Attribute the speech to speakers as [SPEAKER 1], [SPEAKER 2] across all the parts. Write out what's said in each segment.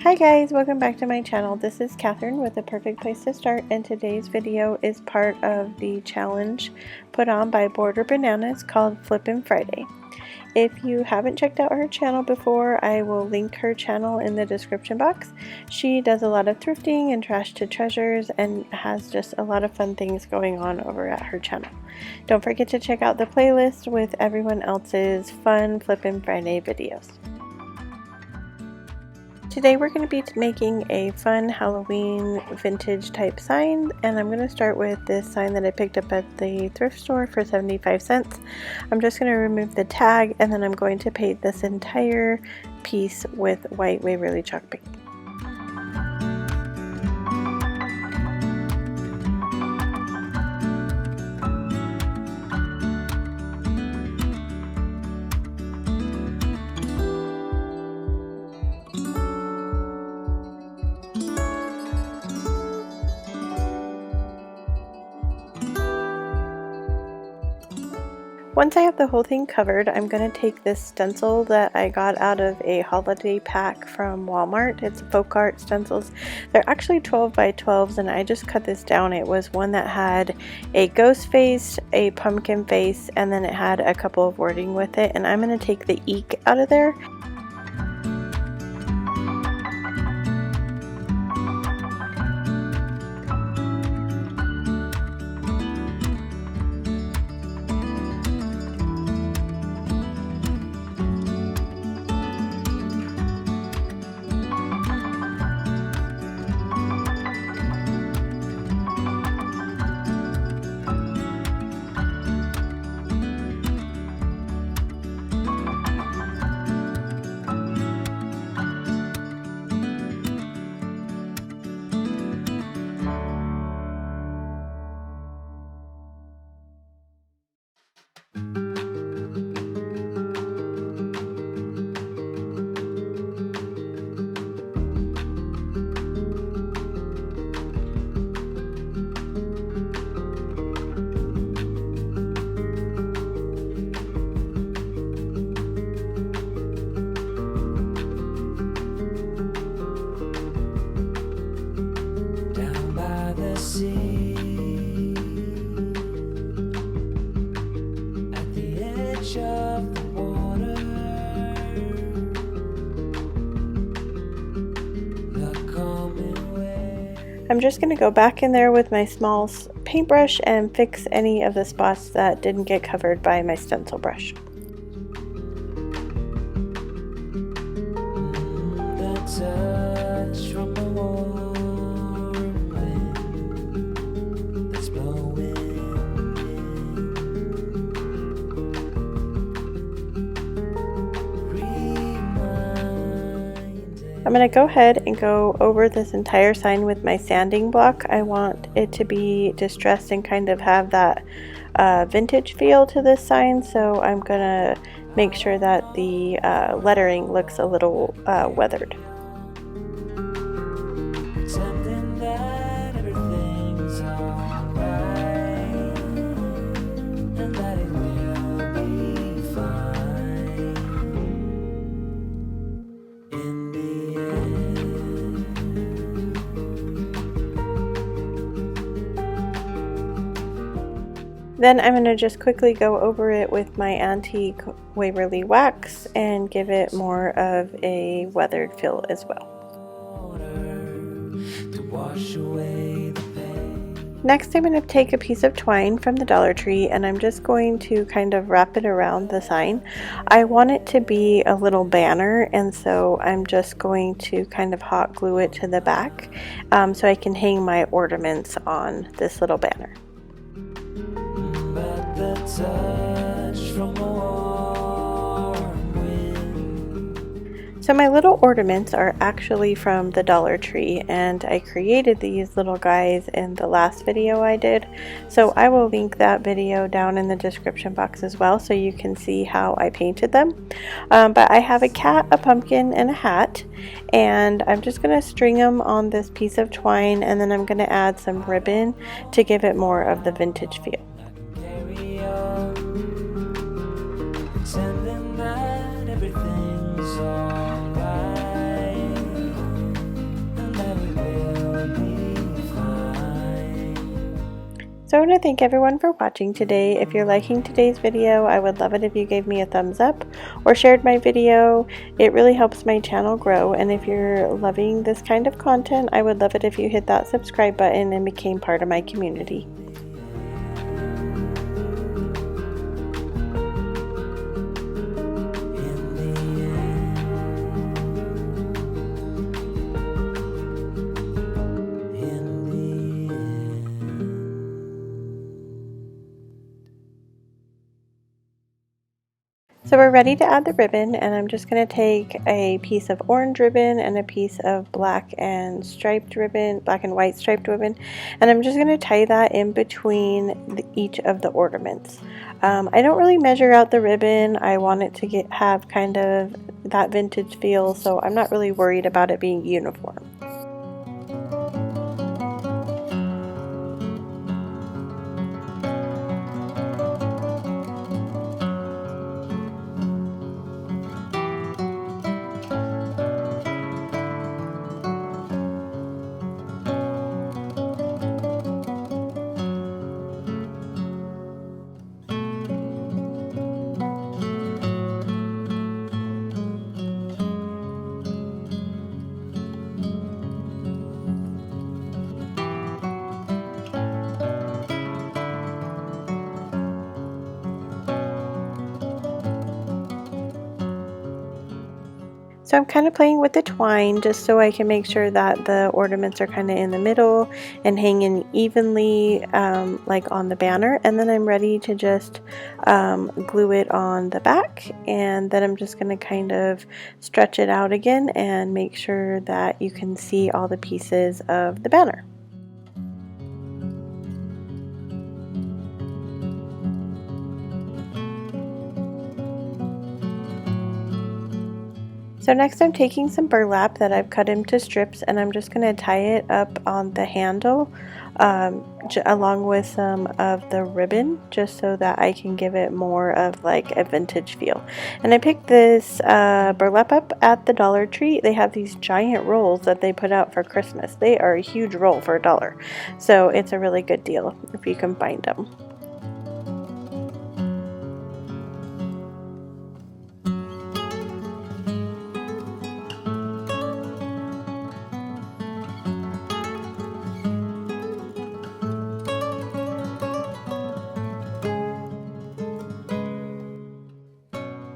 [SPEAKER 1] Hi guys, welcome back to my channel. This is Catherine with A Perfect Place to Start, and today's video is part of the challenge put on by Border Bananas called Flippin' Friday. If you haven't checked out her channel before, I will link her channel in the description box. She does a lot of thrifting and trash to treasures and has just a lot of fun things going on over at her channel. Don't forget to check out the playlist with everyone else's fun Flippin' Friday videos. Today we're going to be making a fun Halloween vintage type sign, and I'm going to start with this sign that I picked up at the thrift store for 75 cents. I'm just going to remove the tag, and then I'm going to paint this entire piece with white Waverly chalk paint. Once I have the whole thing covered, I'm going to take this stencil that I got out of a holiday pack from Walmart. It's folk art stencils. They're actually 12 by 12s, and I just cut this down. It was one that had a ghost face, a pumpkin face, and then it had a couple of wording with it, and I'm going to take the eek out of there. I'm just going to go back in there with my small paintbrush and fix any of the spots that didn't get covered by my stencil brush. I'm going to go ahead and go over this entire sign with my sanding block. I want it to be distressed and kind of have that vintage feel to this sign, so I'm going to make sure that the lettering looks a little weathered. Then I'm going to just quickly go over it with my antique Waverly wax and give it more of a weathered feel as well. Next, I'm going to take a piece of twine from the Dollar Tree, and I'm just going to kind of wrap it around the sign. I want it to be a little banner, and so I'm just going to kind of hot glue it to the back so I can hang my ornaments on this little banner. So my little ornaments are actually from the Dollar Tree, and I created these little guys in the last video I did, so I will link that video down in the description box as well so you can see how I painted them. But I have a cat, a pumpkin, and a hat, and I'm just going to string them on this piece of twine, and then I'm going to add some ribbon to give it more of the vintage feel. So I want to thank everyone for watching today. If you're liking today's video, I would love it if you gave me a thumbs up or shared my video. It really helps my channel grow. And if you're loving this kind of content, I would love it if you hit that subscribe button and became part of my community. So we're ready to add the ribbon, and I'm just going to take a piece of orange ribbon and a piece of black and white striped ribbon, and I'm just going to tie that in between each of the ornaments. I don't really measure out the ribbon. I want it to have kind of that vintage feel, so I'm not really worried about it being uniform. So I'm kind of playing with the twine just so I can make sure that the ornaments are kind of in the middle and hanging evenly like on the banner, and then I'm ready to just glue it on the back, and then I'm just going to kind of stretch it out again and make sure that you can see all the pieces of the banner. So next I'm taking some burlap that I've cut into strips, and I'm just going to tie it up on the handle along with some of the ribbon, just so that I can give it more of like a vintage feel. And I picked this burlap up at the Dollar Tree. They have these giant rolls that they put out for Christmas. They are a huge roll for $1, so it's a really good deal if you can find them.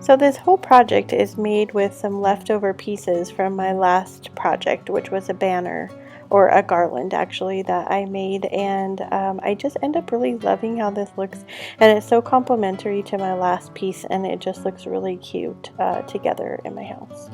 [SPEAKER 1] So this whole project is made with some leftover pieces from my last project, which was a banner, or a garland actually, that I made, and I just end up really loving how this looks, and it's so complementary to my last piece, and it just looks really cute together in my house.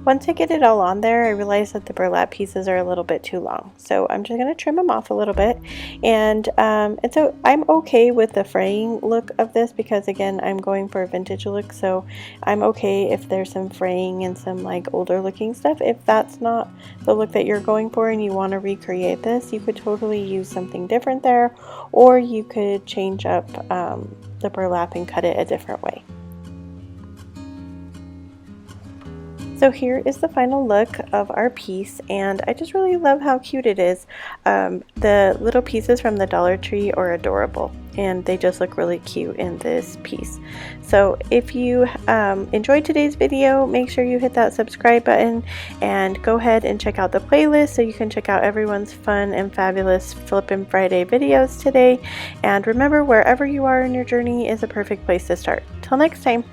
[SPEAKER 1] Once I get it all on there, I realize that the burlap pieces are a little bit too long, so I'm just going to trim them off a little bit. And so I'm okay with the fraying look of this, because again, I'm going for a vintage look, so I'm okay if there's some fraying and some like older looking stuff. If that's not the look that you're going for and you want to recreate this, you could totally use something different there, or you could change up the burlap and cut it a different way. So here is the final look of our piece, and I just really love how cute it is. The little pieces from the Dollar Tree are adorable, and they just look really cute in this piece. So if you enjoyed today's video, make sure you hit that subscribe button and go ahead and check out the playlist so you can check out everyone's fun and fabulous Flippin' Friday videos today. And remember, wherever you are in your journey is a perfect place to start. Till next time.